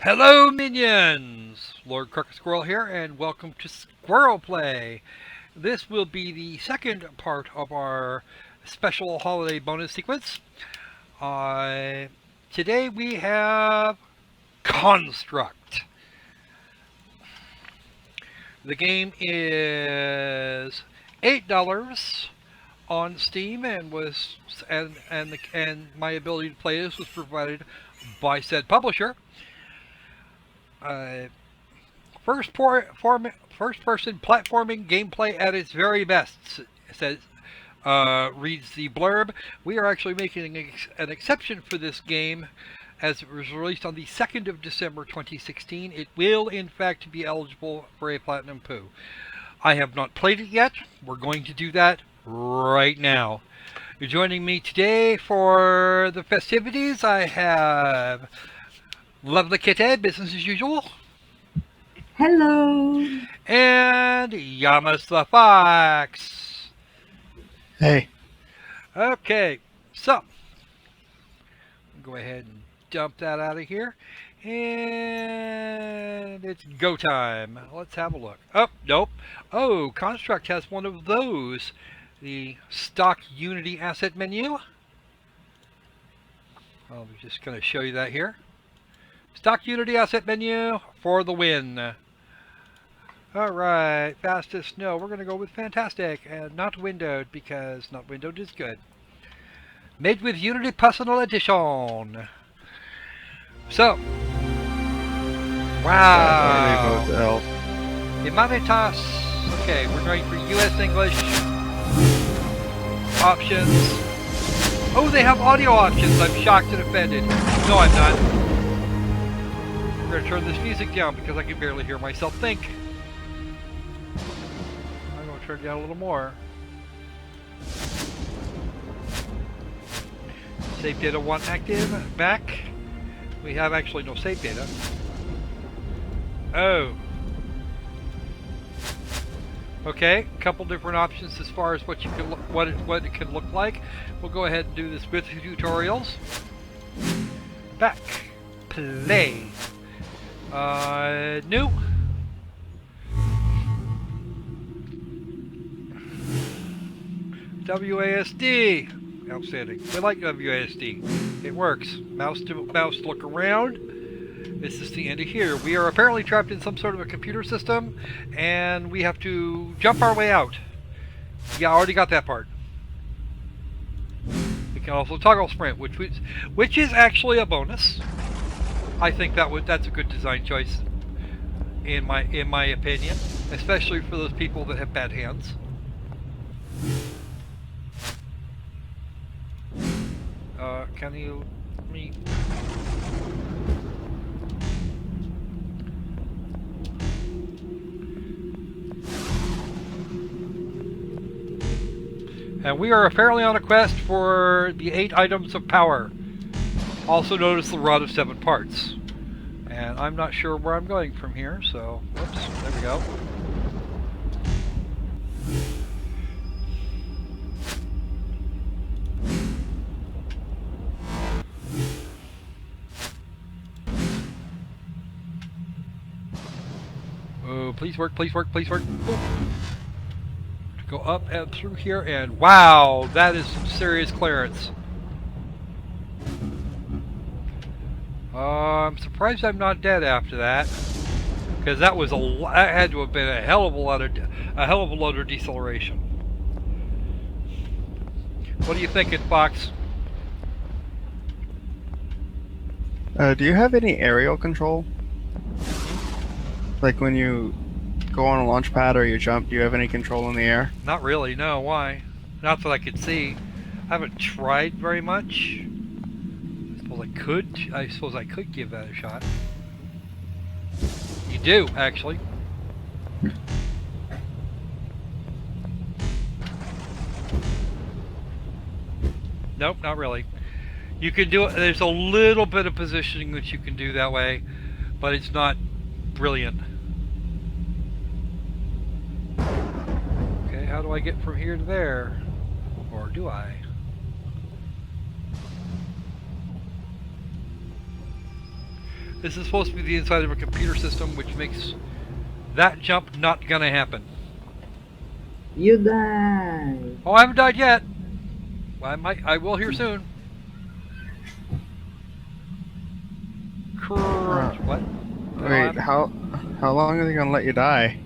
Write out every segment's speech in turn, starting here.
Hello, minions! Lord Crooked Squirrel here, and welcome to SquirrelPlay. This will be the second part of our special holiday bonus sequence. Uh, Today we have Construct. The game is $8 on Steam, and my ability to play this was provided by said publisher. Uh, first-person platforming gameplay at its very best, says reads the blurb. We are actually making an exception for this game, as it was released on the 2nd of December 2016. It will, in fact, be eligible for a Platinum Poo. I have not played it yet. We're going to do that right now. Joining me today for the festivities, I have Lovely Kitty, business as usual. Hello. And Yamas the Fox. Hey. Okay, so go ahead and dump that out of here. And it's go time. Let's have a look. Oh, nope. Oh, Construct has one of those. The stock Unity asset menu. I'm just going to show you that here. Stock Unity asset menu for the win. Alright, fastest. No, we're going to go with fantastic and not windowed, because not windowed is good. Made with Unity Personal Edition. So. Wow. Humanitas. Okay, we're going for US English options. Oh, they have audio options. I'm shocked and offended. No, I'm not. We're going to turn this music down because I can barely hear myself think. I'm going to turn it down a little more. Save data 1 active. Back. We have actually no save data. Oh. Okay, a couple different options as far as what you can what it can look like. We'll go ahead and do this with tutorials. Back. Play. New. WASD. Outstanding. We like WASD. It works. Mouse to look around. This is the end of here. We are apparently trapped in some sort of a computer system, and we have to jump our way out. Yeah, I already got that part. We can also toggle sprint, which is actually a bonus. I think that's a good design choice, in my opinion, especially for those people that have bad hands. Can you me? And we are apparently on a quest for the 8 items of power, also known as the Rod of 7 Parts. And I'm not sure where I'm going from here, so whoops, there we go. Oh, please work, please work, please work. Oh. Go up and through here, and wow, that is some serious clearance. I'm surprised I'm not dead after that, because that had to have been a hell of a lot of deceleration. What are you thinking, Fox? Do you have any aerial control? Like when you go on a launch pad or you jump, do you have any control in the air? Not really, no. Why? Not that I could see. I haven't tried very much. I suppose I could give that a shot. You do, actually. Nope, not really. You can do it. There's a little bit of positioning that you can do that way, but it's not brilliant. Okay, how do I get from here to there? Or do I? This is supposed to be the inside of a computer system, which makes that jump not gonna happen. You died. Oh, I haven't died yet. Well, I will here soon. What? Wait, how long are they gonna let you die?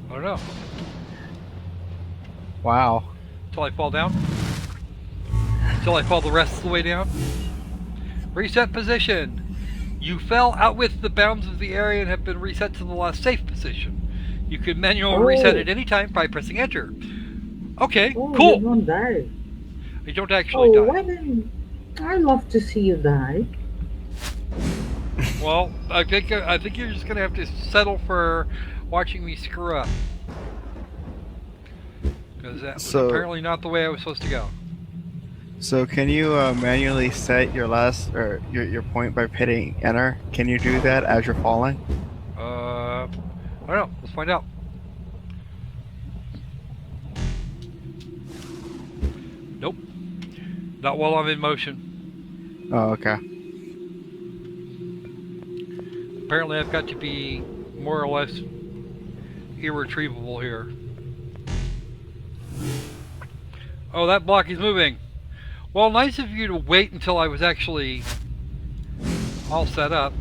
I don't know. Wow. Until I fall down. Until I fall the rest of the way down. Reset position. You fell out with the bounds of the area and have been reset to the last safe position. You can manually reset at any time by pressing enter. Okay, Oh, cool. You don't die. You don't actually Oh, die. why didn't I love to see you die? Well, I think you're just gonna have to settle for watching me screw up, because that was apparently not the way I was supposed to go. So can you manually set your last or your point by hitting enter? Can you do that as you're falling? I don't know. Let's find out. Nope. Not while I'm in motion. Oh, okay. Apparently I've got to be more or less irretrievable here. Oh, that block is moving. Well, nice of you to wait until I was actually all set up.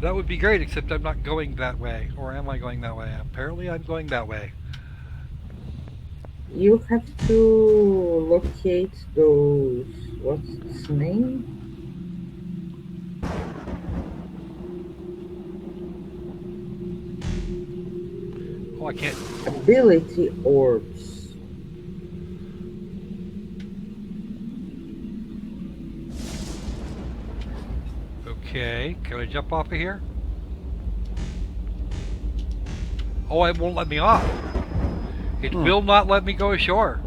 That would be great, except I'm not going that way. Or am I going that way? Apparently I'm going that way. You have to locate those. What's its name? Oh, I can't. Ability orbs. Okay, can I jump off of here? Oh, it won't let me off. It will not let me go ashore.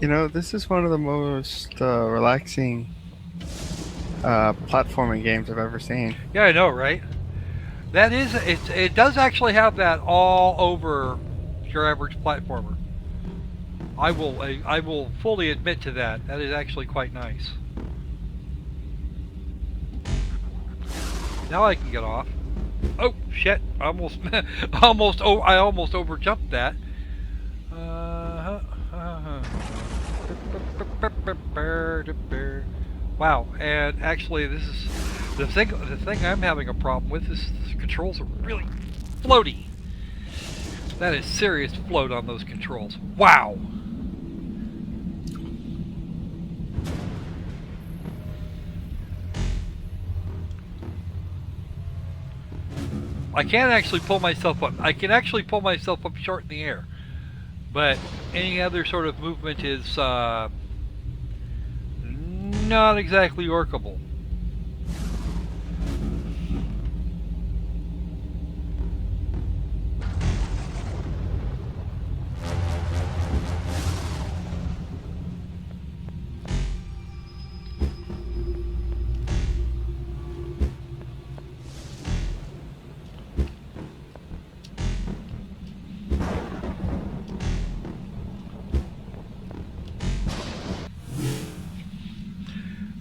You know, this is one of the most relaxing platforming games I've ever seen. Yeah, I know, right? That is, it does actually have that all over your average platformer. I will fully admit to that. That is actually quite nice. Now I can get off. Oh shit! I almost overjumped that. Wow! And actually, this is the thing. The thing I'm having a problem with is the controls are really floaty. That is serious float on those controls. Wow! I can't actually pull myself up. I can actually pull myself up short in the air, but any other sort of movement is not exactly workable.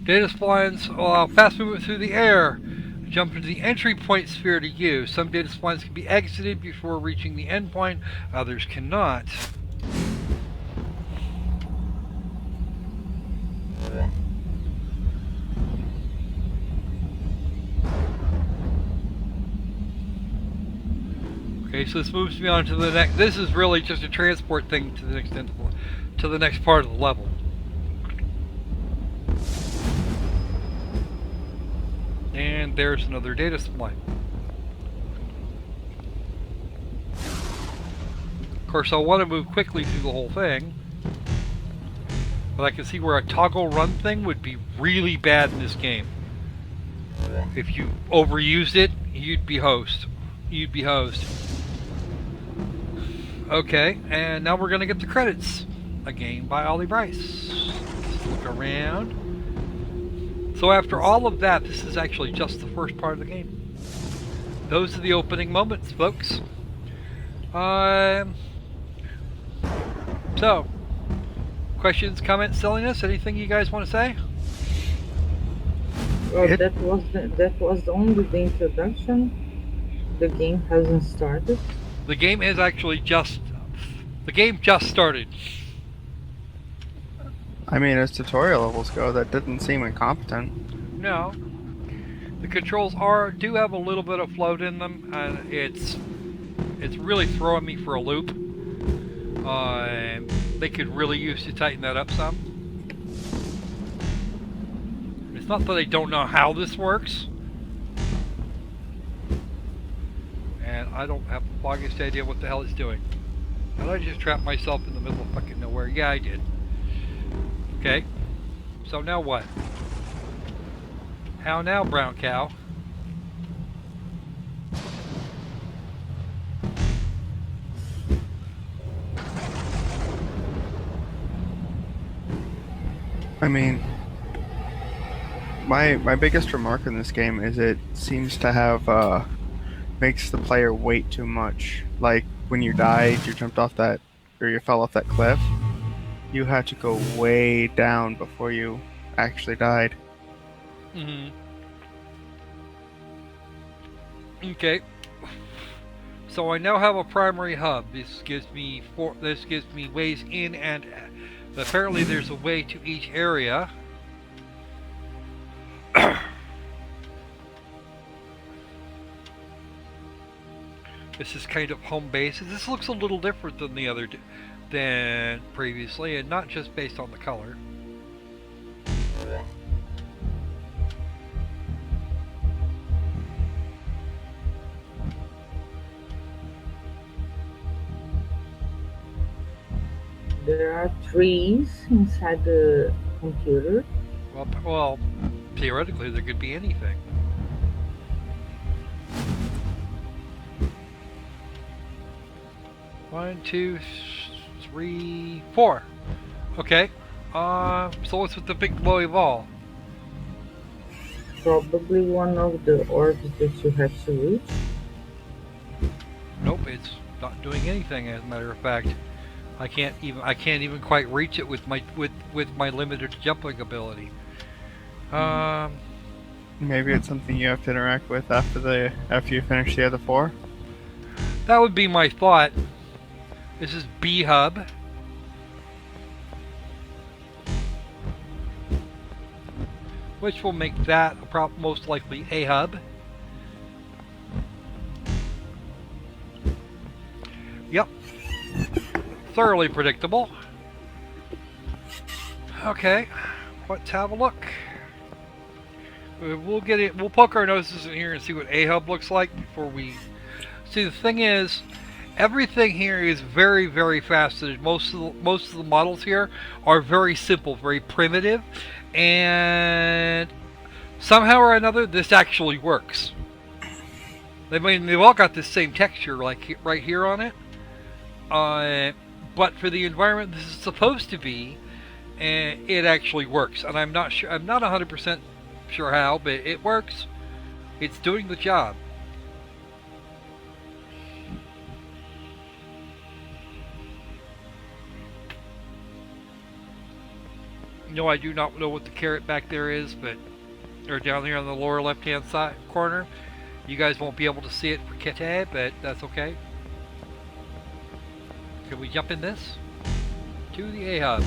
Data splines allow fast movement through the air. Jump into the entry point sphere to use. Some data splines can be exited before reaching the end point, others cannot. Okay, so this moves me on to the next. This is really just a transport thing to the next end to the next part of the level. And there's another data spline. Of course, I'll want to move quickly through the whole thing, but I can see where a toggle run thing would be really bad in this game. If you overused it, you'd be hosed. You'd be hosed. Okay, and now we're gonna get the credits. A game by Ollie Bryce. Let's look around. So after all of that, this is actually just the first part of the game. Those are the opening moments, folks. So, Questions, comments, silliness? Anything you guys want to say? Well, It- that was only the introduction. The game hasn't started. The game is actually just... The game just started. I mean, as tutorial levels go, that didn't seem incompetent. No. The controls do have a little bit of float in them, and it's really throwing me for a loop. They could really use to tighten that up some. It's not that I don't know how this works, and I don't have the foggiest idea what the hell it's doing. Did I just trap myself in the middle of fucking nowhere? Yeah, I did. Okay. So now what? How now, brown cow? I mean, my biggest remark in this game is it seems to have makes the player wait too much. Like when you died, you jumped off that, or you fell off that cliff. You had to go way down before you actually died. Mm-hmm. Okay. So I now have a primary hub. This gives me ways in and apparently there's a way to each area. This is kind of home base. This looks a little different than the other than previously, and not just based on the color. There are trees inside the computer. Well, theoretically there could be anything. One, two, three, four. Okay. So what's with the big glowy ball? Probably one of the orbs that you have to reach. Nope, it's not doing anything. As a matter of fact, I can't even quite reach it with my limited jumping ability. Maybe it's something you have to interact with after you finish the other four. That would be my thought. This is B hub. Which will make that most likely A hub. Yep. Thoroughly predictable. Okay, let's have a look. We'll get it. We'll poke our noses in here and see what A hub looks like before we. See, the thing is, everything here is very, very faceted. Most of the models here are very simple, very primitive, and somehow or another, this actually works. I mean, they've all got the same texture, like right here on it. But for the environment this is supposed to be, it actually works. And I'm not sure. I'm not 100% sure how, but it works. It's doing the job. No, I do not know what the carrot back there is, but or down here on the lower left-hand side corner. You guys won't be able to see it for Kete, but that's okay. Can we jump in this? To the A-hub.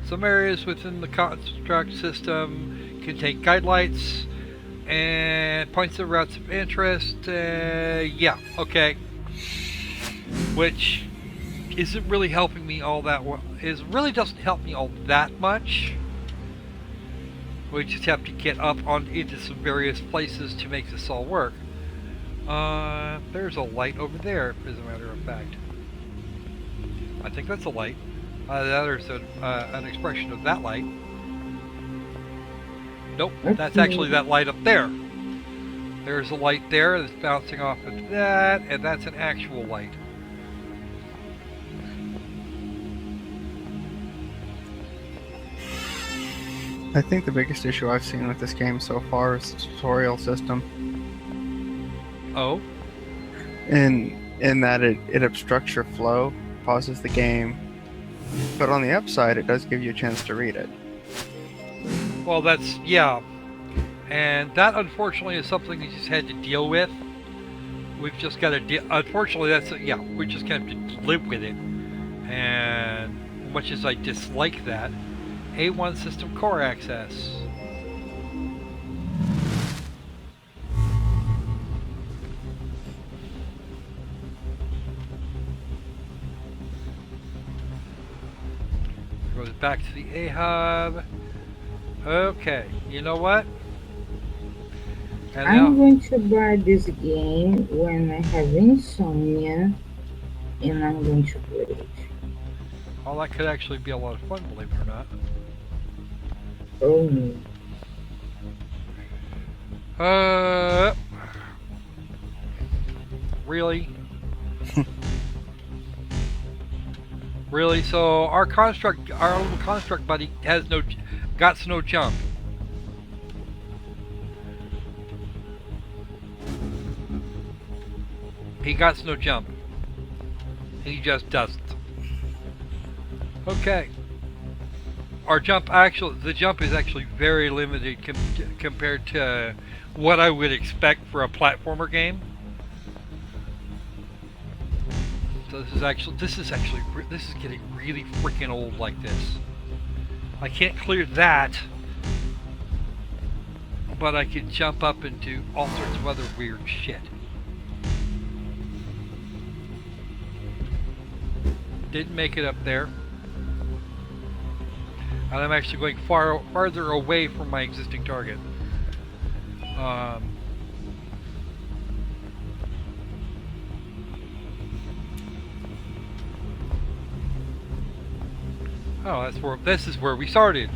Some areas within the construct system contain guidelights and points of routes of interest. Yeah, okay. Which isn't really helping me all that well. It really doesn't help me all that much. We just have to get up into some various places to make this all work. There's a light over there, as a matter of fact. I think that's a light. There's an expression of that light. Nope, that's actually that light up there. There's a light there that's bouncing off of that, and that's an actual light. I think the biggest issue I've seen with this game so far is the tutorial system. Oh? In in that it obstructs your flow, pauses the game. But on the upside, it does give you a chance to read it. Well, that's, yeah. And that, unfortunately, is something we just had to deal with. We've just got to unfortunately, that's, yeah, we just have to live with it. And much as I dislike that, A1 system core access. Goes back to the A hub. Okay, you know what? And I'm going to buy this game when I have insomnia, and I'm going to play it. well, that could actually be a lot of fun, believe it or not. Oh no. Really? Really? So our little construct buddy got no jump. He got no jump. He just doesn't. Okay. The jump is actually very limited compared to what I would expect for a platformer game. So this is getting really freaking old like this. I can't clear that, but I can jump up and do all sorts of other weird shit. Didn't make it up there. And I'm actually going farther away from my existing target. Oh, this is where we started.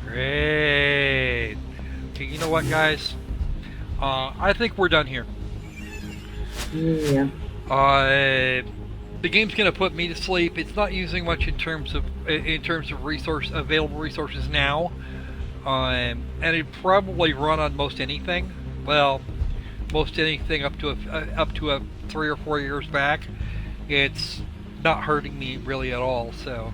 Great. Okay, you know what, guys? I think we're done here. Yeah. The game's gonna put me to sleep. It's not using much in terms of available resources now, and it'd probably run on most anything. Well, most anything up to a 3 or 4 years back. It's not hurting me really at all. So,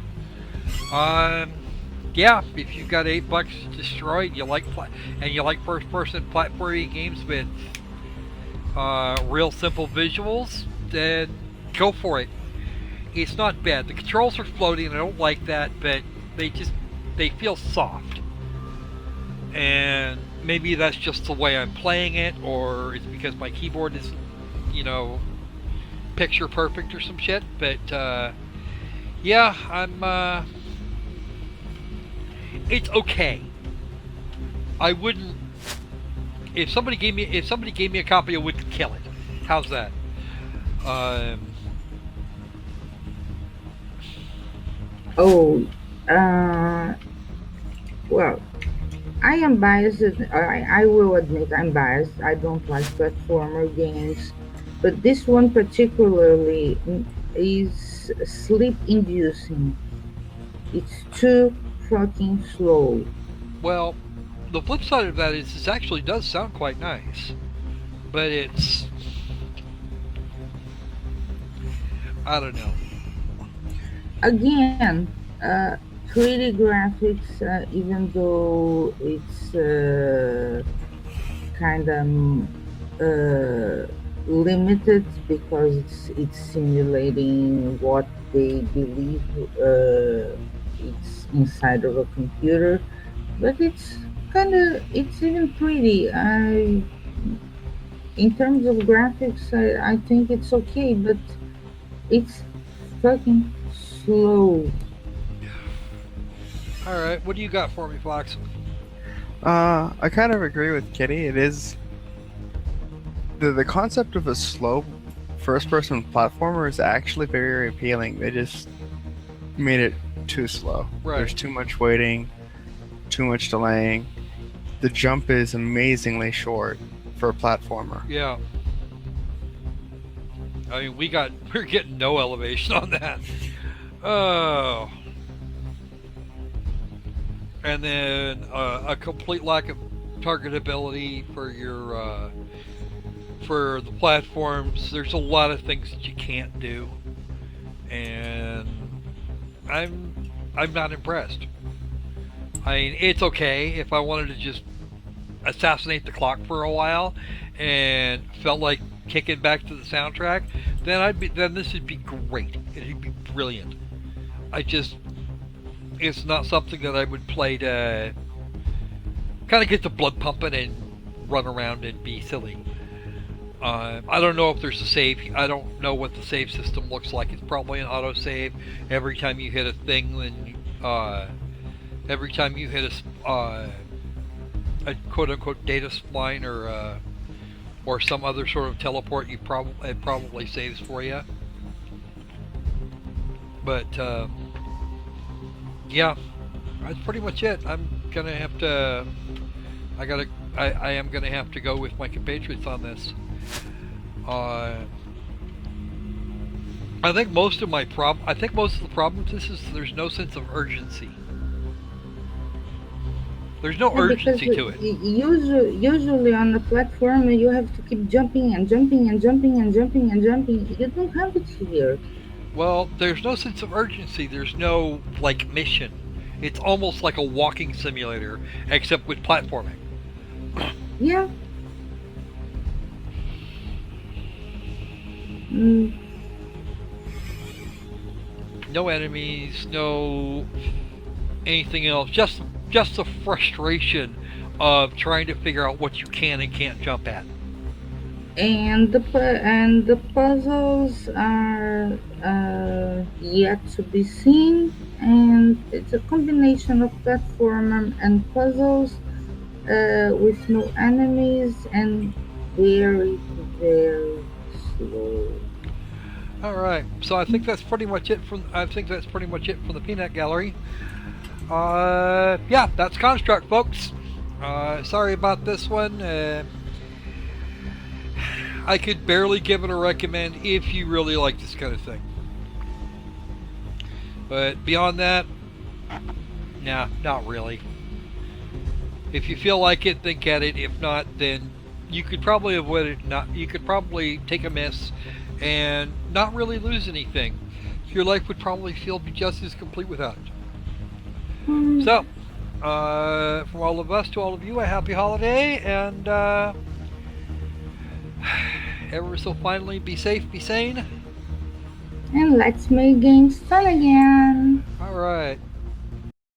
yeah, if you've got $8 to destroy and you like first-person platforming games with real simple visuals, then go for it. It's not bad. The controls are floating, and I don't like that, but they feel soft. And maybe that's just the way I'm playing it, or it's because my keyboard is, picture perfect or some shit. But yeah, it's okay. I wouldn't. If somebody gave me a copy, I wouldn't kill it. How's that? Well, I am biased. I will admit I'm biased. I don't like platformer games, but this one particularly is sleep-inducing. It's too fucking slow. Well, the flip side of that is this actually does sound quite nice, but it's, I don't know. Again, 3D graphics, even though it's kind of limited because it's simulating what they believe it's inside of a computer, but it's even pretty. In terms of graphics, I think it's okay, but it's fucking slow. Alright, what do you got for me, Fox? I kind of agree with Kitty. It is the concept of a slow first-person platformer is actually very appealing. They just made it too slow. Right. There's too much waiting, too much delaying. The jump is amazingly short for a platformer. Yeah. I mean, we're getting no elevation on that. Oh. And then a complete lack of targetability for your for the platforms, there's a lot of things that you can't do, and I'm not impressed. I mean, it's okay if I wanted to just assassinate the clock for a while and felt like kicking back to the soundtrack, then this would be great. It'd be brilliant. It's not something that I would play to kind of get the blood pumping and run around and be silly. I don't know if there's a save. I don't know what the save system looks like. It's probably an autosave. Every time you hit a thing, then every time you hit a quote-unquote data spline or some other sort of teleport, it probably saves for you. But yeah, that's pretty much it. I am gonna have to go with my compatriots on this. I think most of the problem with this is there's no sense of urgency. There's no urgency to it. Usually on the platform you have to keep jumping and jumping and jumping and jumping and jumping. You don't have it here. Well, there's no sense of urgency. There's no like mission. It's almost like a walking simulator, except with platforming. Yeah. Mm. No enemies, no anything else. Just the frustration of trying to figure out what you can and can't jump at. And the puzzles are yet to be seen, and it's a combination of platformer and puzzles with no enemies and very, very slow. All right, so I think that's pretty much it from the Peanut Gallery. Yeah, that's Construct, folks. Sorry about this one. I could barely give it a recommend if you really like this kind of thing. But beyond that, nah, not really. If you feel like it, then get it. If not, then you could probably avoid it. You could probably take a miss and not really lose anything. Your life would probably feel just as complete without it. So, from all of us to all of you, a happy holiday, and ever so finally, be safe, be sane. And let's make games fun again. All right.